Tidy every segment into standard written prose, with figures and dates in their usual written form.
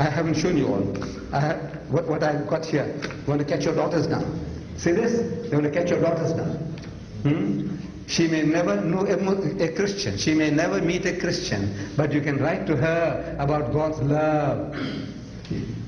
I haven't shown you all. What I've got here. You want to catch your daughters now? See this? You want to catch your daughters now? She may never know a Christian. She may never meet a Christian. But you can write to her about God's love.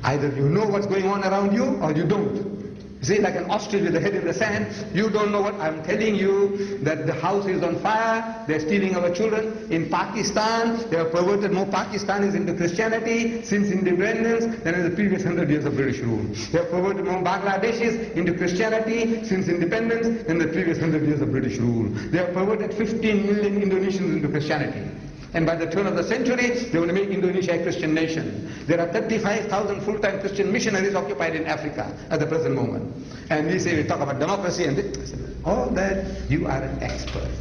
Either you know what's going on around you or you don't. See, like an ostrich with the head in the sand, you don't know what I'm telling you, that the house is on fire, they're stealing our children. In Pakistan, they have perverted more Pakistanis into Christianity since independence than in the previous 100 years of British rule. They have perverted more Bangladeshis into Christianity since independence than the previous 100 years of British rule. They have perverted 15 million Indonesians into Christianity. And by the turn of the century, they want to make Indonesia a Christian nation. There are 35,000 full-time Christian missionaries occupied in Africa at the present moment. And we say, we talk about democracy and this. All that, you are an expert.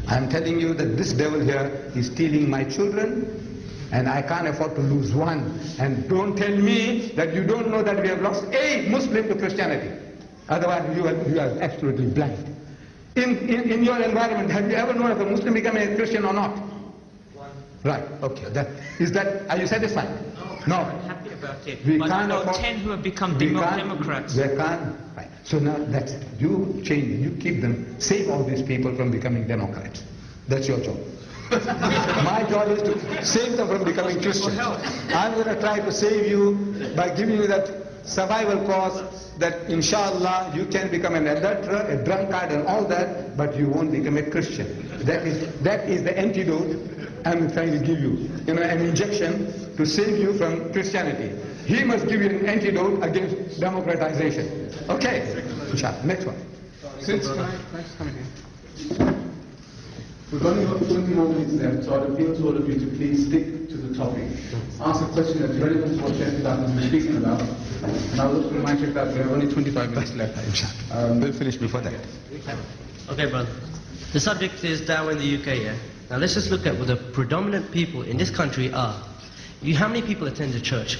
I'm telling you that this devil here is stealing my children, and I can't afford to lose one. And don't tell me that you don't know that we have lost a Muslim to Christianity. Otherwise, you are absolutely blind. In your environment, have you ever known if a Muslim become a Christian or not? Right, okay. Are you satisfied? No. I'm happy about it. We but can't I know afford, 10 who have become Democrats. They can't. Right. So now that's it. You change, you keep them, save all these people from becoming Democrats. That's your job. My job is to save them from becoming Christians. I'm going to try to save you by giving you that survival course that inshallah you can become an adulterer, a drunkard and all that, but you won't become a Christian. That is the antidote I'm trying to give you. An injection to save you from Christianity. He must give you an antidote against democratization. Okay? Inshallah. Next one. Since can I just come in here? We've only got 20 more minutes left, so I'd appeal to all of you to please stick to the topic. Ask a question that's relevant to what Sheikh Deedat has been speaking about. And I will also remind Sheikh that we have only 25 minutes left. We'll finish before that. Okay, brother. The subject is Dawah in the UK, yeah? Now let's just look at what the predominant people in this country are. How many people attend the church?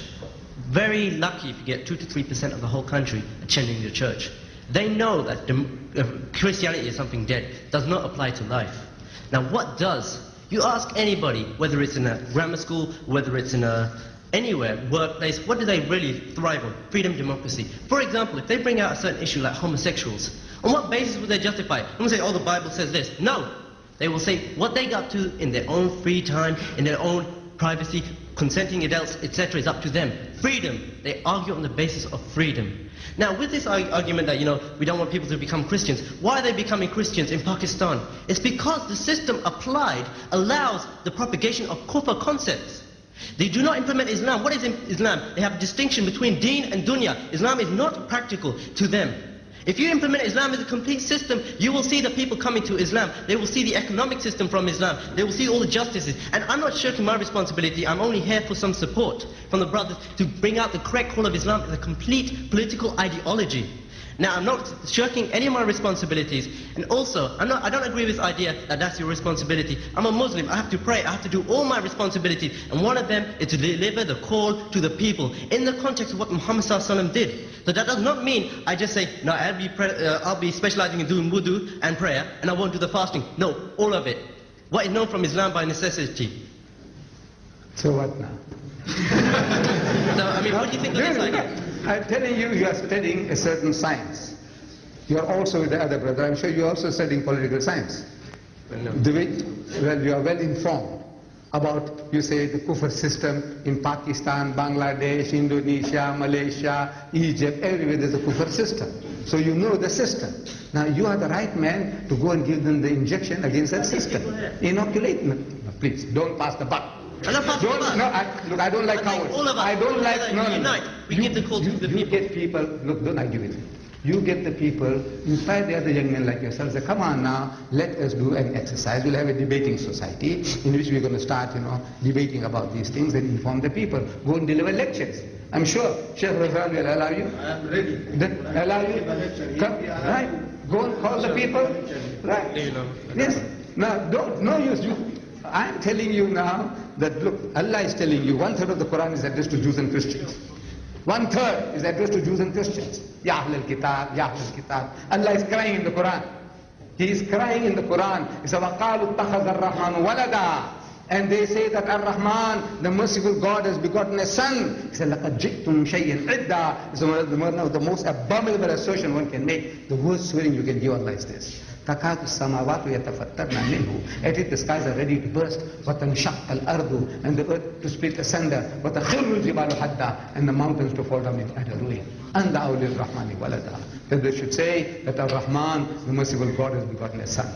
Very lucky if you get 2 to 3% of the whole country attending the church. They know that Christianity is something dead, does not apply to life. Now what does? You ask anybody, whether it's in a grammar school, whether it's in anywhere, workplace, what do they really thrive on? Freedom, democracy. For example, if they bring out a certain issue like homosexuals, on what basis would they justify it? I'm going to say, oh, the Bible says this. No. They will say what they got to in their own free time, in their own privacy, consenting adults, etc. is up to them. Freedom. They argue on the basis of freedom. Now with this argument that, we don't want people to become Christians, why are they becoming Christians in Pakistan? It's because the system applied allows the propagation of kufr concepts. They do not implement Islam. What is Islam? They have a distinction between deen and dunya. Islam is not practical to them. If you implement Islam as a complete system, you will see the people coming to Islam. They will see the economic system from Islam. They will see all the justices. And I'm not shirking my responsibility. I'm only here for some support from the brothers to bring out the correct call of Islam as a complete political ideology. Now, I'm not shirking any of my responsibilities. And also, I don't agree with this idea that that's your responsibility. I'm a Muslim. I have to pray. I have to do all my responsibilities. And one of them is to deliver the call to the people in the context of what Muhammad ﷺ did. So that does not mean I just say, no, I'll be specializing in doing wudu and prayer, and I won't do the fasting. No, all of it. What is known from Islam by necessity. So what now? So, what do you think of this idea? I'm telling you, you are studying a certain science. You are also with the other brother. I'm sure you are also studying political science. Well, you are well informed about, you say, the kufr system in Pakistan, Bangladesh, Indonesia, Malaysia, Egypt, everywhere there's a kufr system. So you know the system. Now you are the right man to go and give them the injection against that system. Inoculate them. Please, don't pass the buck. Look, I don't like cowards. I don't like, no. Unite. We give the call to the people. You get people, look, don't argue with me. You get the people, inspire the other young men like yourselves, say, come on now, let us do an exercise. We'll have a debating society in which we're going to start, debating about these things and inform the people. Go and deliver lectures. I'm sure Sheikh Razan will allow you. I'm ready. Allow you? Come, right. Go and call the people. Right. Yes. Now, no use. I'm telling you now that, look, Allah is telling you 1/3 of the Quran is addressed to Jews and Christians. 1/3 is addressed to Jews and Christians. Ya Ahlul Kitab, Ya Ahlul Kitab. Allah is crying in the Quran. He is crying in the Quran. He says, وَقَالُوا اتَّخَذَ الرَّحْمَنُ وَلَدًا. And they say that Ar-Rahman, the merciful God, has begotten a son. He said, لَقَدْ جِئْتُمْ شَيْءٍ عِدَّا. It's one of the most abominable assertion one can make. The worst swearing you can give Allah is this. تَكَادُ السَّمَاوَاتُ يَتَفَطَّرْنَ مِنْهُ. As if the skies are ready to burst. وَتَنْشَقَّ الْأَرْضُ. And the earth to split asunder. وَتَخِرُّ الْجِبَالُ حَدًّا. And the mountains to fall down at a ruin. أَنْ دَعَوْا لِلرَّحْمَنِ وَلَدًا. That they should say that Ar-Rahman, the merciful God, has begotten a son.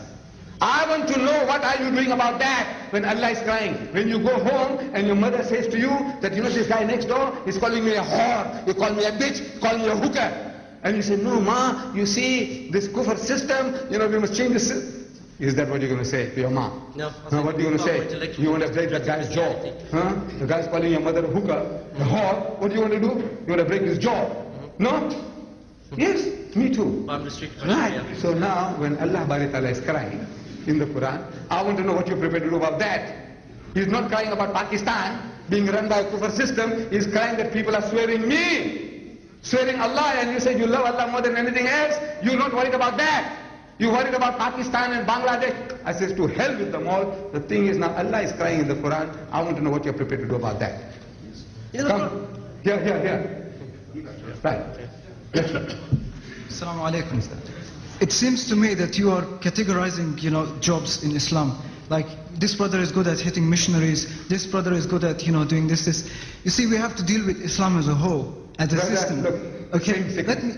I want to know, what are you doing about that when Allah is crying? When you go home and your mother says to you that, you know, this guy next door is calling me a whore, you call me a bitch, call me a hooker. And you say, no ma, you see, this kufr system, you know, we must change this. Is that what you're going to say to your mom? No. What are you going to say? You want to break that guy's jaw. Huh? The guy's calling your mother a hooker, a whore. What do you want to do? You want to break his jaw? No? Yes, me too. Right. So now, when Allah Ta'ala is crying in the Quran, I want to know what you're prepared to do about that. He's not crying about Pakistan being run by a kufr system. He's crying that people are swearing me, swearing Allah, and you say you love Allah more than anything else. You're not worried about that. You're worried about Pakistan and Bangladesh. I says, to hell with them all. The thing is, now Allah is crying in the Quran. I want to know what you're prepared to do about that. Come. Here. Right. Assalamu alaikum. It seems to me that you are categorizing, you know, jobs in Islam. Like, this brother is good at hitting missionaries, this brother is good at, you know, doing this. You see, we have to deal with Islam as a whole, as a system. Look, okay, let me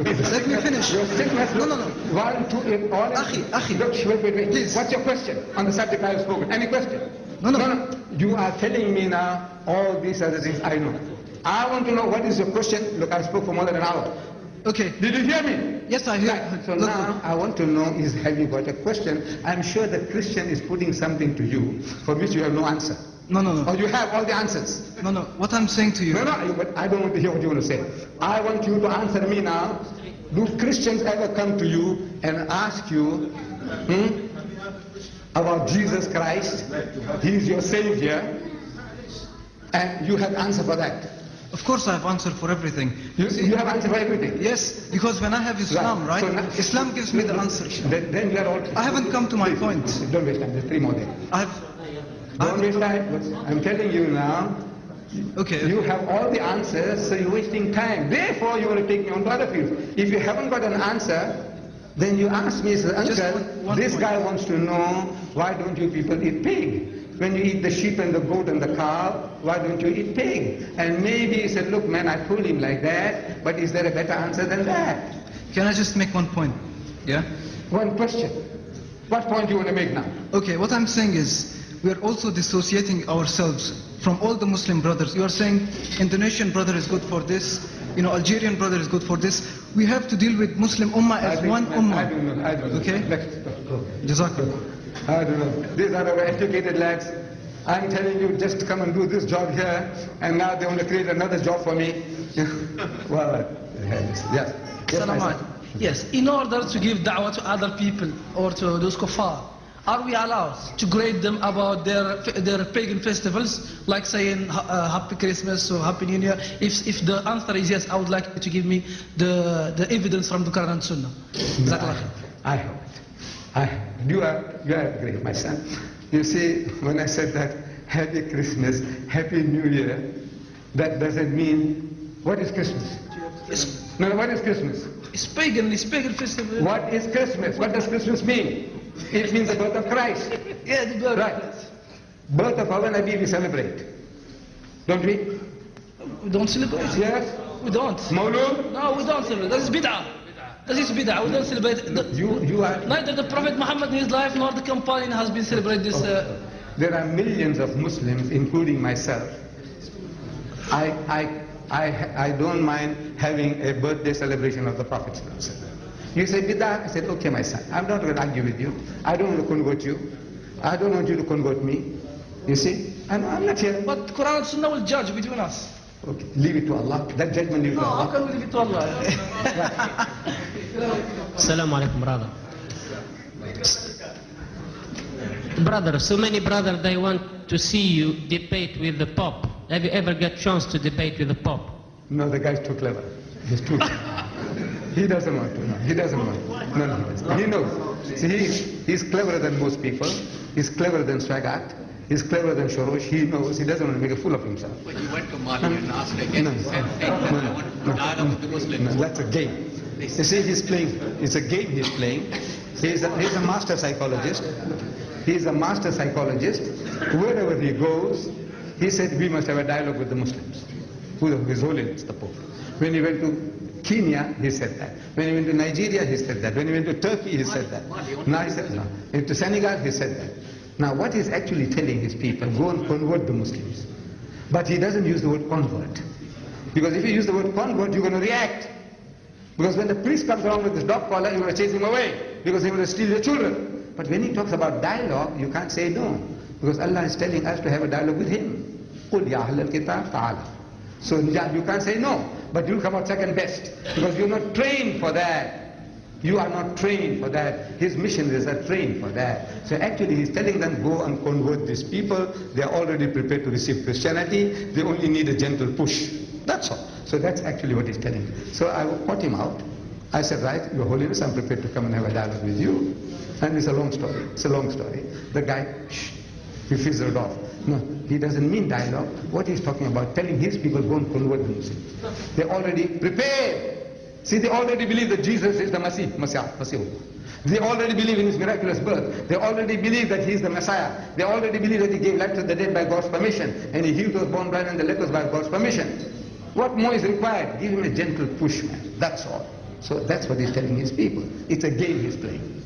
finish. Your sickness, No. 1, 2, 8, all. Akhi. Look, wait. Please. What's your question on the subject I have spoken? Any question? No. You are telling me now all these other things I know. I want to know what is your question. Look, I spoke for more than an hour. Okay. Did you hear me? Yes, I hear. Right. So now I want to know is, have you got a question? I'm sure the Christian is putting something to you for which you have no answer. No. Or you have all the answers. No. What I'm saying to you. No, but I don't want to hear what you want to say. I want you to answer me now. Do Christians ever come to you and ask you about Jesus Christ? He is your Savior. And you have answer for that. Of course I have answer for everything. You have answer for everything? Yes, because when I have Islam, right? So now, Islam gives me the answer. Then you are all... I haven't come to my point. Don't waste time, there's 3 more there. Don't waste time. I'm telling you now, okay. You have all the answers, so you're wasting time. Therefore, you want to take me on to other fields. If you haven't got an answer, then you ask me, say, uncle, this guy wants to know, why don't you people eat pig? When you eat the sheep and the goat and the cow, why don't you eat pig? And maybe he said, look man, I told him like that, but is there a better answer than that? Can I just make one point? Yeah? One question. What point do you want to make now? Okay, what I'm saying is, we are also dissociating ourselves from all the Muslim brothers. You are saying Indonesian brother is good for this, you know, Algerian brother is good for this. We have to deal with Muslim Ummah as one Ummah. I don't know. Okay? Jazakallah. I don't know. These are our educated lads. I'm telling you, just come and do this job here, and now they want to create another job for me. Well, yes. Yes, in order to give da'wah to other people or to those kuffar, are we allowed to grade them about their pagan festivals, like saying Happy Christmas or Happy New Year? If the answer is yes, I would like you to give me the evidence from the Quran and Sunnah. I hope it. You are great, my son. You see, when I said that Happy Christmas, Happy New Year, that doesn't mean, what is Christmas? What is Christmas? It's pagan festival. What is Christmas? What does Christmas mean? It means the birth of Christ. Yeah, the birth. Right. Birth of our Nabi we celebrate. Don't we? We don't celebrate. Yes? We don't. Mawlud? No, we don't celebrate. That is bid'ah. That is bid'ah. We don't celebrate. You are... Neither the Prophet Muhammad in his life nor the companion has been celebrated this... There are millions of Muslims, including myself. I don't mind having a birthday celebration of the Prophet. You say bid'ah, I said, okay my son, I'm not going to argue with you. I don't want to convert you. I don't want you to convert me. You see? And I'm not here. But Quran and Sunnah will judge between us. Okay, leave it to Allah. That judgment leave it to Allah. How can we leave it to Allah? Assalamu alaikum, brother. Brother, so many brothers, they want to see you debate with the Pope. Have you ever got chance to debate with the Pope? No, the guy's too clever. He's too clever. He doesn't want to. No, he doesn't want to. No. He knows. See, he's cleverer than most people. He's cleverer than Swagat. He's cleverer than Shorosh. He knows. He doesn't want to make a fool of himself. But you went to Mali and asked again. He said, I want to dialogue with the Muslims. No, that's a game. You see, he's playing. It's a game he's playing. He's a master psychologist. He's a master psychologist. Wherever he goes, he said, we must have a dialogue with the Muslims. His Holiness, the Pope. When he went to Kenya, he said that. When he went to Nigeria, he said that. When he went to Turkey, he said that. Now he said, no. To Senegal, he said that. Now what he's actually telling his people, go and convert the Muslims. But he doesn't use the word convert. Because if you use the word convert, you're going to react. Because when the priest comes along with his dog collar, you're going to chase him away. Because he will steal your children. But when he talks about dialogue, you can't say no. Because Allah is telling us to have a dialogue with him. قُلْ يَا أَهْلَ الْكِتَابِ تَعَالَى. So you can't say no. But you'll come out second best. Because you're not trained for that. You are not trained for that. His missionaries are trained for that. So actually he's telling them, go and convert these people. They are already prepared to receive Christianity. They only need a gentle push. That's all. So that's actually what he's telling. So I caught him out. I said, right, Your Holiness, I'm prepared to come and have a dialogue with you. And it's a long story. It's a long story. The guy, he fizzled off. No, he doesn't mean dialogue. What he's talking about, telling his people, go and convert the Muslims. They're already prepared. See, they already believe that Jesus is the Messiah. They already believe in his miraculous birth. They already believe that he is the Messiah. They already believe that he gave life to the dead by God's permission. And he healed those born blind and the lepers by God's permission. What more is required? Give him a gentle push, man. That's all. So that's what he's telling his people. It's a game he's playing.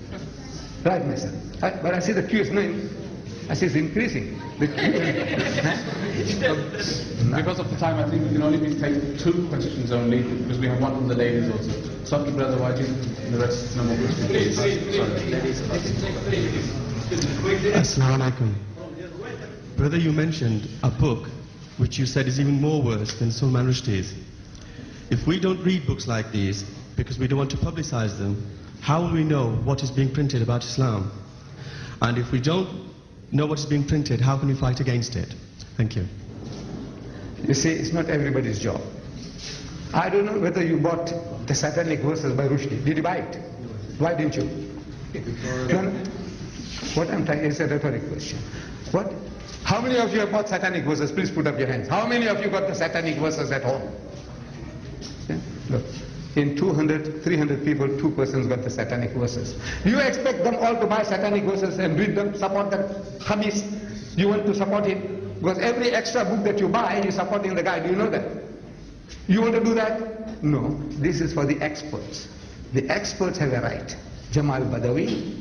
Right, my son? But I see the queue is going. I see it's increasing. Because of the time, I think we can only take 2 questions only, because we have one from the ladies also. Sorry, Brother Wajid, and the rest, no more questions, please. Assalamu alaikum. Brother, you mentioned a book which you said is even more worse than Salman Rushdie's. If we don't read books like these, because we don't want to publicize them, how will we know what is being printed about Islam? And if we don't know what is being printed, how can we fight against it? Thank you. You see, it's not everybody's job. I don't know whether you bought the satanic verses by Rushdie. Did you buy it? Why didn't you? No. What I'm trying is a rhetoric question. What? How many of you have bought satanic verses? Please put up your hands. How many of you got the satanic verses at home? Yeah? Look. In 200, 300 people, 2 persons got the satanic verses. You expect them all to buy satanic verses and read them, support them? Khamis, you want to support him? Because every extra book that you buy, you're supporting the guy. Do you know that? You want to do that? No. This is for the experts. The experts have a right. Jamal Badawi,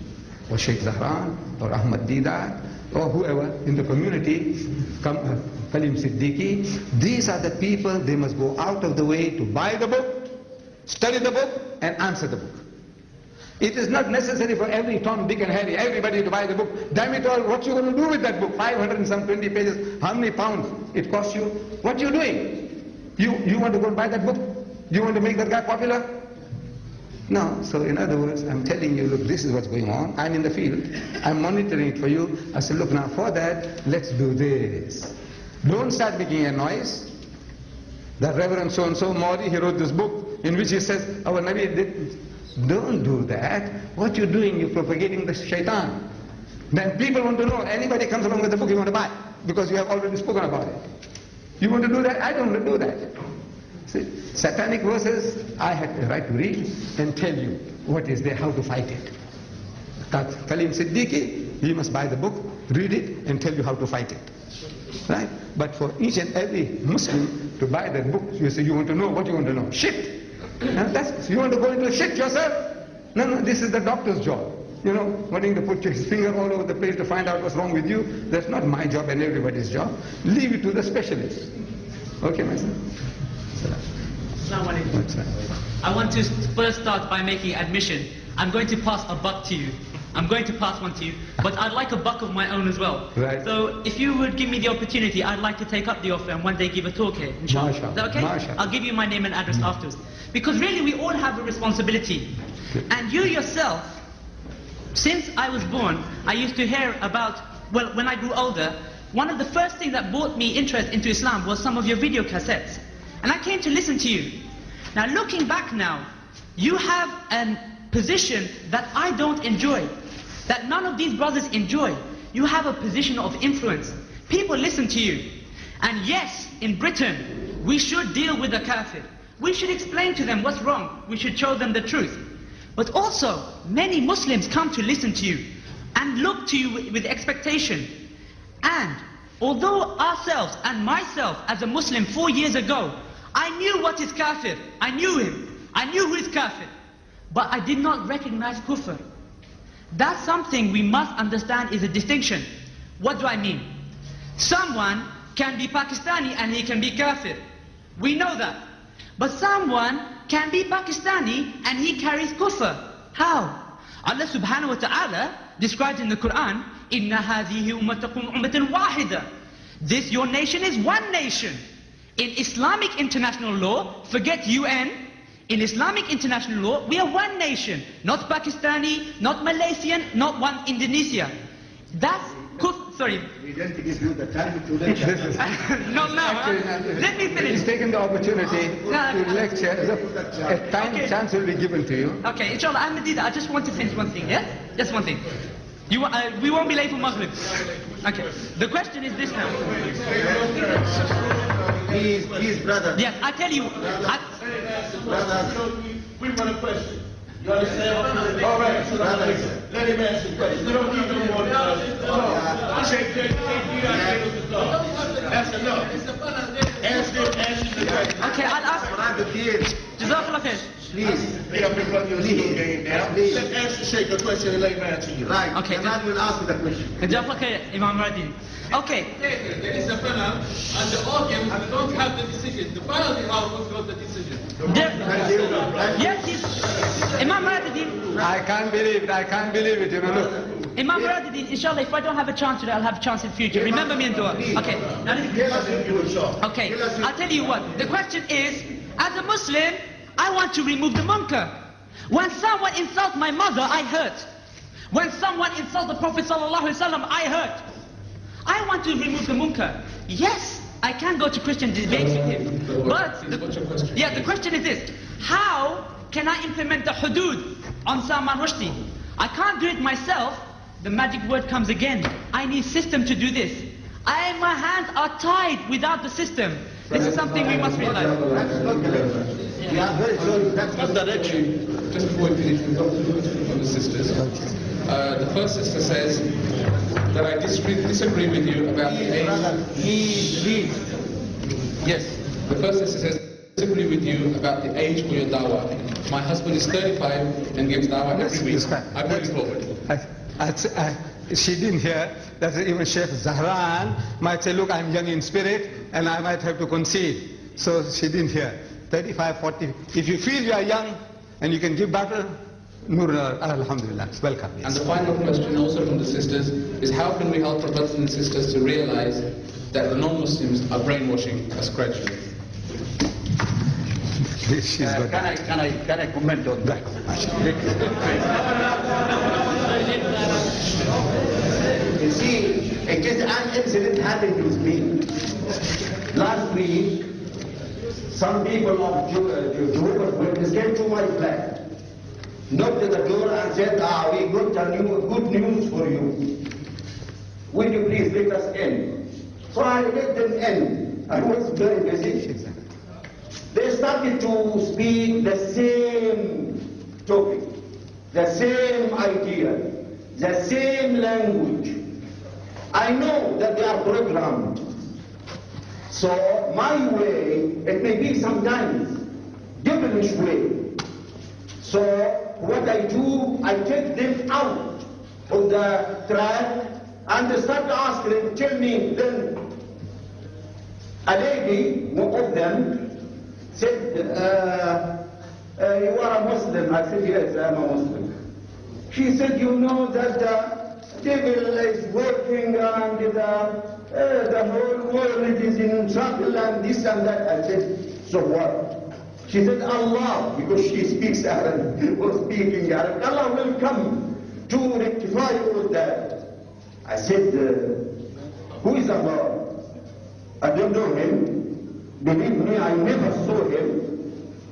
or Sheikh Zahran, or Ahmed Deedat, or whoever in the community, Kalim Siddiqui. These are the people, they must go out of the way to buy the book, study the book, and answer the book. It is not necessary for every Tom, Dick and Harry, everybody to buy the book. Damn it all, what you going to do with that book? 500 and some 20 pages, how many pounds it costs you? What you doing? You want to go and buy that book? You want to make that guy popular? No. So in other words, I'm telling you, look, this is what's going on. I'm in the field. I'm monitoring it for you. I said, look, now for that, let's do this. Don't start making a noise. That Reverend so-and-so, Mori, he wrote this book in which he says, our Nabi did. Don't do that. What you're doing, you're propagating the shaitan. Then people want to know, anybody comes along with the book you want to buy, because you have already spoken about it. You want to do that? I don't want to do that. See, satanic verses, I had the right to read and tell you what is there, how to fight it. Kalim Siddiqui, he must buy the book, read it, and tell you how to fight it. Right? But for each and every Muslim to buy that book, you say, you want to know what you want to know? Shit! You want to go into shit yourself? No, this is the doctor's job. You know, wanting to put his finger all over the place to find out what's wrong with you, that's not my job and everybody's job. Leave it to the specialist. Okay, my son? Assalamu alaikum. I want to first start by making admission. I'm going to pass a buck to you. I'm going to pass one to you, but I'd like a buck of my own as well. Right. So if you would give me the opportunity, I'd like to take up the offer and one day give a talk here, inshallah. Is that okay? I'll give you my name and address afterwards. Because really we all have a responsibility. And you yourself, since I was born, I used to hear about, well, when I grew older, one of the first things that brought me interest into Islam was some of your video cassettes. And I came to listen to you. Now looking back now, you have a position that I don't enjoy, that none of these brothers enjoy. you have a position of influence. People listen to you. And yes, in Britain, we should deal with the kafir. We should explain to them what's wrong. We should show them the truth. But also, many Muslims come to listen to you and look to you with expectation. And although ourselves and myself as a Muslim 4 years ago, I knew what is kafir. I knew him. I knew who is kafir. But I did not recognize kufr. That's something we must understand is a distinction. What do I mean? Someone can be Pakistani and he can be kafir. We know that. But someone can be Pakistani and he carries kufr. How? Allah subhanahu wa ta'ala describes in the Quran, Inna hadhihi ummatakum ummatan wahida. This, your nation, is one nation. In Islamic international law, forget UN, in Islamic international law, we are one nation. Not Pakistani, not Malaysian, not one Indonesia. That's sorry. We didn't give you the time to lecture. Not now. Let me finish. He's taken the opportunity to lecture. A chance will be given to you. Okay, inshallah, Ahmed Deedat, I just want to finish one thing, yeah? Just one thing. We won't be late for Maghrib. Okay. The question is this now. Please, brother. Yes, I tell you. We've got a question. You understand? All right, so let him answer the question. You don't need no more time. That's enough. Answer the question. Okay, I'll ask. Jazakallah khair. Please. Please. Let answer Sheikh a question and let him answer you. Right. Okay. And I will ask you the question. Jazakallah khair, Imam Radin. Okay. There is a panel, and the audience don't have the decision. The panel has got the decision. Yes, Imam Radin. I can't believe it, you know, look. Imam Radin, inshallah, if I don't have a chance today, I'll have a chance in future. Remember me in dua. Okay. Okay, I'll tell you what. The question is, as a Muslim, I want to remove the munkar. When someone insults my mother, I hurt. When someone insults the Prophet ﷺ, I hurt. I want to remove the munkar. Yes, I can go to Christian debates with him. But, the question is this. How can I implement the hudud on Salman Rushdie? I can't do it myself. The magic word comes again. I need system to do this. My hands are tied without the system. This is something we must realize. That's not direction. Just before we finish, we've got two questions from the sisters. The first sister says that I disagree with you about the age. Yes. The first sister says I disagree with you about the age for your dawah. My husband is 35 and gives dawah every week. I put it forward. She didn't hear that even Sheikh Zahran might say, look, I'm young in spirit and I might have to concede. So she didn't hear. 35, 40. If you feel you are young and you can give battle, alhamdulillah, welcome. Yes. And the final question also from the sisters is how can we help our brothers and sisters to realize that the non-Muslims are brainwashing us gradually? Can I comment on that? You see, it is an incident happened with me. Last week, some people of Jehovah's Witnesses came to my flat, knocked at the door and said, we got good news for you. Will you please let us in? So I let them in. I was very busy. They started to speak the same topic, the same idea, the same language. I know that they are programmed. So my way, it may be sometimes devilish way. So what I do, I take them out of the track and they start asking them, tell me, then a lady, one of them, said, you are a Muslim. I said, yes, I am a Muslim. She said, you know that the devil is working and the whole world is in trouble and this and that. I said, so what? She said, Allah, because she speaks Arabic, or speaking Arabic, Allah will come to rectify all that. I said, who is Allah? I don't know him. Believe me, I never saw him.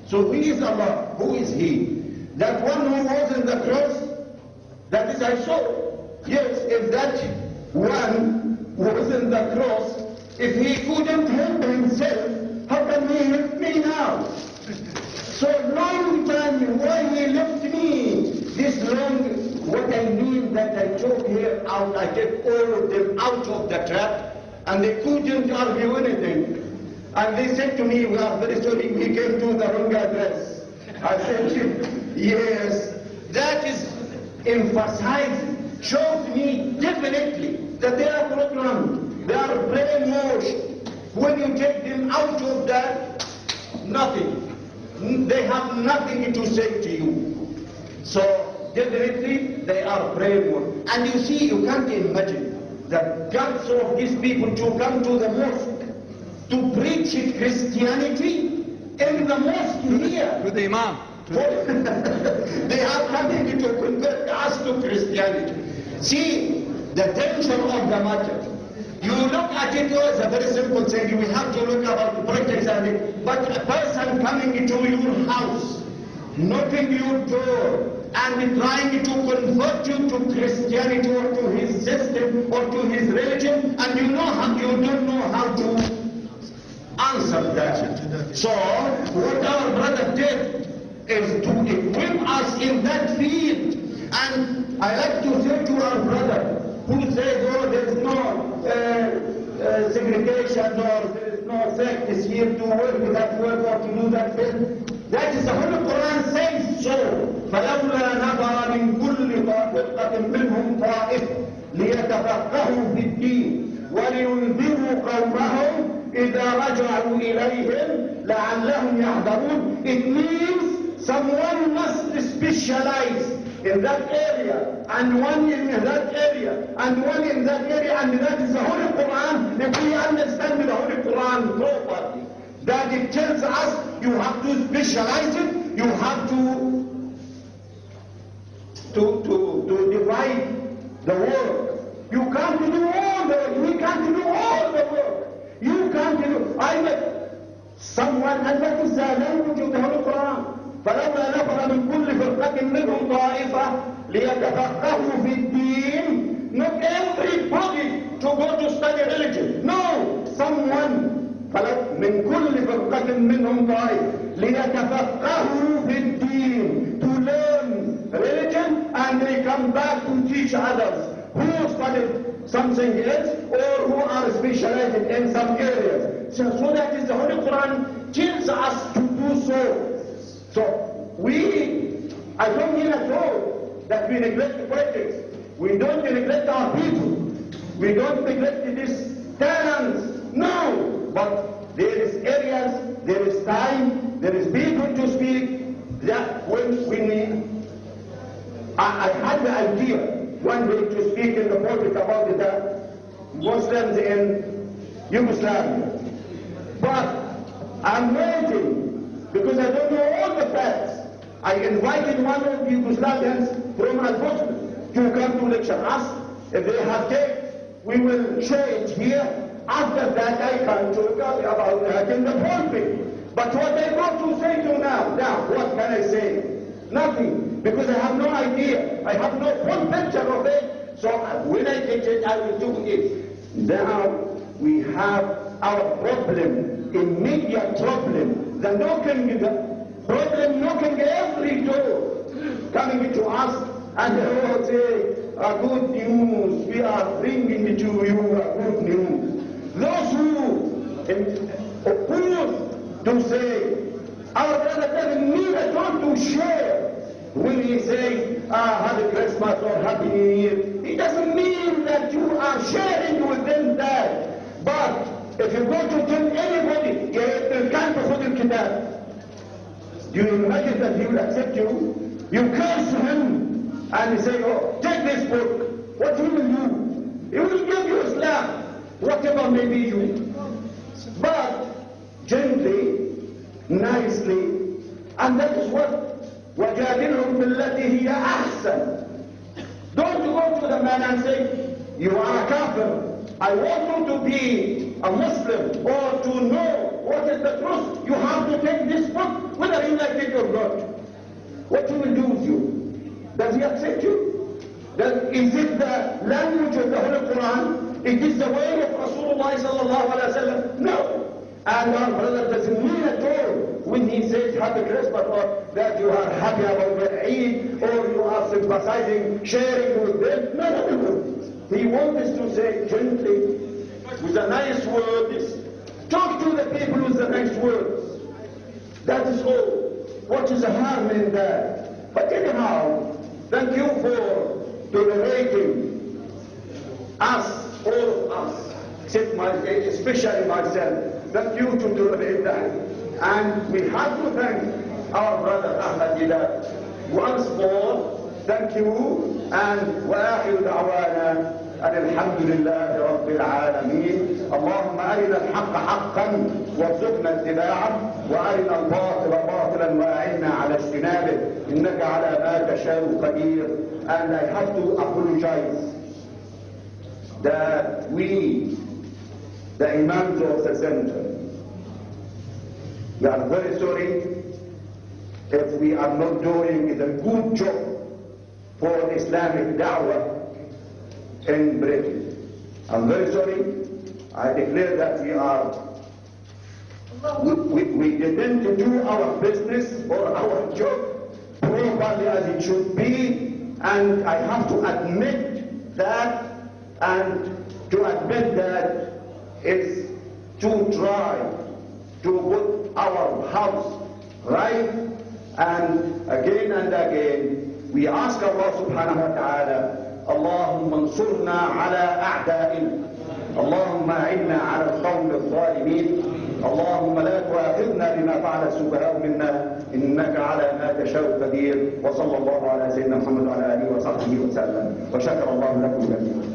So who is Allah? Who is he? That one who was in the cross? That is I saw. Yes, if that one who is in the cross, if he couldn't help himself, how can he help me now? So long time, why he left me this long? What I mean that I took here out, I took all of them out of the trap, and they couldn't argue anything. And they said to me, we are very sorry, we came to the wrong address. I said, yes, that is emphasized, shows me definitely that they are programmed, they are brainwashed. When you take them out of that, nothing. They have nothing to say to you. So definitely they are brainwashed. And you see, you can't imagine the guts of these people to come to the mosque to preach Christianity in the mosque here. With the Imam. They are coming to convert us to Christianity. See the tension of the matter. You look at it as a very simple thing. We have to look about the politics and it. But a person coming into your house, knocking your door, and trying to convert you to Christianity or to his system or to his religion, and you don't know how to answer that. So what our brother did is to equip us in that field. And I like to say to our brother who says, oh, there is no segregation or there is no sects here to work with that work or to do that thing. That is the Holy Quran says so. فَلَوْلَا نَفَرَ مِنْ كُلِّ طَائِفَةٍ مِّنْهُمْ طَائِفَةٌ لِيَتَفَقَّهُوا فِي الدِّينِ وَلِيُنذِرُوا قَوْمَهُمْ إِذَا رَجَعُوا إِلَيْهِمْ لَعَلَّهُمْ يَحْذَرُونَ. It means someone must specialize in that area, and one in that area, and one in that area, and that is the Holy Quran. If we understand the Holy Quran properly, that it tells us you have to specialize it, you have to divide the work. You can't do all the work. We can't do all the work. You can't do. I met someone, and that is the language of the Holy Quran. فلولا نفر من كل فرقة منهم طائفة ليتفقهوا في الدين. Not everybody to go to study religion. No, someone. من كل فرقة منهم طائفة ليتفقهوا في الدين, to learn religion and they come back to teach others who studied something else or who are specialized in some areas. So that is the Holy Quran tells us to do so. So I don't mean at all that we neglect politics. We don't neglect our people. We don't neglect these talents. No, but there is areas, there is time, there is people to speak. That when we need. I had the idea one day to speak in the pulpit about the Muslims in Yugoslavia, but I'm waiting. Because I don't know all the facts. I invited one of the Yugoslavians from Albania to come to lecture us. If they have tape, we will share it here. After that, I can talk about that in the pulpit. But what I got to say to now, what can I say? Nothing. Because I have no idea. I have no full picture of it. So when I get it, I will do it. Now we have our problem, immediate problem. The knocking, knocking every door, coming to us, and they will say, good news, we are bringing to you a good news. Those who oppose to say, our brother doesn't need at all to share. When he says, Happy Christmas or Happy New Year, it doesn't mean that you are sharing with them that. But if you go to tell anybody, you can't afford the kitab, do you imagine that he will accept you? You curse him and you say, oh, take this book. What he will do? He will give you Islam, whatever may be you. But gently, nicely, and that is what وَجَادِلْهُمْ بِالَّتِي هِيَ أَحْسَنُ. Don't go to the man and say, you are a kafir. I want you to be a Muslim or to know what is the truth. You have to take this book, whether you like it or not. What he will do with you? Does he accept you? Then is it the language of the Holy Quran? It is the way of Rasulullah sallallahu alaihi wasallam? No. And our brother doesn't mean at all when he says Happy Christmas or that you are happy about the Eid or you are sympathizing, sharing with them. No. He wants us to say gently, with a nice words, talk to the people with the nice words. That is all. What is the harm in that? But anyhow, thank you for tolerating us, all of us, except especially myself. Thank you to tolerate that. And we have to thank our brother Ahmed Deedat once more. Thank you. And وآخر دعوانا أن الحمد لله رب العالمين. اللهم أرنا الحق حقا وارزقنا اتباعه وأرنا الباطل باطلا وأعنا على اجتنابه إنك على ما تشاء قدير. And I have to apologize that we, the imams of the center, we are very sorry if we are not doing a good job for Islamic Dawah in Britain. I'm very sorry. I declare that we didn't do our business or our job properly as it should be, and I have to admit that, and to admit that it's to try to put our house right, and again we ask Allah subhanahu wa ta'ala, Allahumma ansurna ala a'da'ina, Allahumma a'inna ala al-qawm al-zalimin, Allahumma la tu'akhidna bima fa'ala as-sufaha'u minna, innaka ala ma tasha'u qadir, wa sallallahu ala sayyidina Muhammad wa ala alihi wa sahbihi wa sallam, wa shakara Allah lakum jami'an.